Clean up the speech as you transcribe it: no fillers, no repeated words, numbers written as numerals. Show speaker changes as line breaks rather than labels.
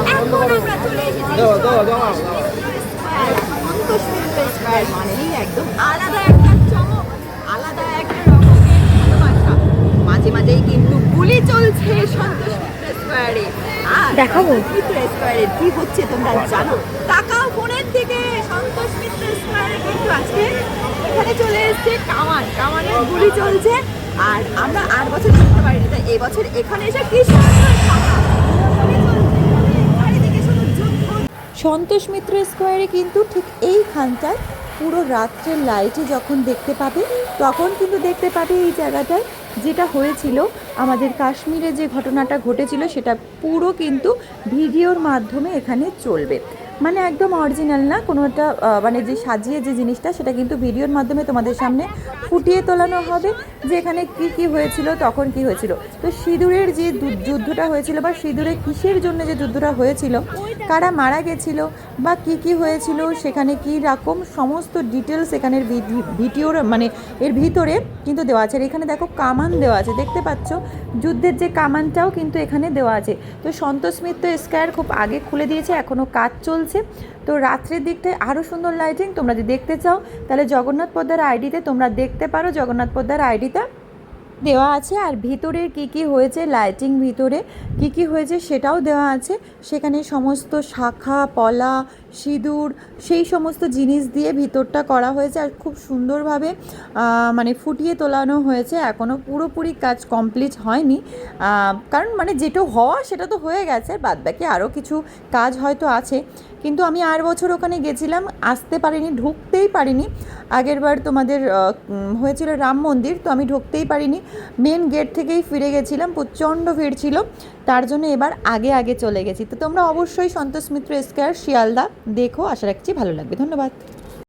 এখন আমরা চলে এসেছি সন্তোষ মিত্র স্কয়ার মানেই একদম আলাদা একটা চমক, আলাদা একটা রকমের ভালোবাসা। মাঝে মাঝেই কিন্তু গুলি চলছে সন্তোষ মিত্র স্কয়ারে। আর দেখাবো মিত্র স্কয়ারে কি হচ্ছে তোমরা জানো? তাকাও ফোনের দিকে। সন্তোষ মিত্র স্কয়ারে কিন্তু আজকে এখানে চলে এসেছে কামানের গুলি চলছে। আর আমরা 8 বছর করতে পারিনি, তাই এবছর এখানে এসে কি সন্তোষ মিত্র স্কোয়ারে কিন্তু ঠিক এইখানটায় পুরো রাত্রের লাইটে যখন দেখতে পাবে তখন কিন্তু দেখতে পাবে এই জায়গাটায় যেটা হয়েছিল, আমাদের কাশ্মীরে যে ঘটনাটা ঘটেছিল সেটা পুরো কিন্তু ভিডিওর মাধ্যমে এখানে চলবে। মানে একদম অরিজিনাল না কোনো একটা মানে যে সাজিয়ে যে জিনিসটা সেটা কিন্তু ভিডিওর মাধ্যমে তোমাদের সামনে ফুটিয়ে তোলানো হবে যে এখানে কী হয়েছিল, তখন কি হয়েছিল। তো সিঁদুরের যে যুদ্ধটা হয়েছিল বা সিঁদুরে কিসের জন্য যে যুদ্ধটা হয়েছিল, কারা মারা গেছিল বা কি হয়েছিল, সেখানে কী রকম সমস্ত ডিটেলস এখানের ভিডিওর মানে এর ভিতরে কিন্তু দেওয়া আছে। আর এখানে দেখো কামান দেওয়া আছে, দেখতে পাচ্ছ যুদ্ধের যে কামানটাও কিন্তু এখানে দেওয়া আছে। তো সন্তোষ মিত্র স্কয়ার খুব আগে খুলে দিয়েছে, এখনও কাজ চলছে। তো রাত্রের দিকটায় আরও সুন্দর লাইটিং। তোমরা যদি দেখতে চাও তাহলে জগন্নাথ পোদ্দার আইডিতে তোমরা দেখতে পারো, জগন্নাথ পোদ্দার আইডিতে দেওয়া আছে। আর ভিতরে কি হয়েছে, লাইটিং ভিতরে কি হয়েছে সেটাও দেওয়া আছে। সেখানে সমস্ত শাখা পলা সিঁদুর সেই সমস্ত জিনিস দিয়ে ভিতরটা করা হয়েছে আর খুব সুন্দরভাবে মানে ফুটিয়ে তোলানো হয়েছে। এখনও পুরোপুরি কাজ কমপ্লিট হয়নি, কারণ মানে যেটা হওয়া সেটা তো হয়ে গেছে, বাদবাকি আরও কিছু কাজ হয়তো আছে। কিন্তু আমি 8 বছর ওখানে গেছিলাম, আসতে পারিনি, ঢুকতেই পারিনি। আগেরবার তোমাদের হয়েছিল রাম মন্দির, তো আমি ঢুকতেই পারিনি, মেন গেট থেকেই ফিরে গেছিলাম, প্রচণ্ড ভিড় ছিল, তার জন্য এবার আগে চলে গেছি। তো তোমরা অবশ্যই সন্তোষ মিত্র স্কয়ার শিয়ালদা দেখো, আশা রাখছি ভালো লাগবে। ধন্যবাদ।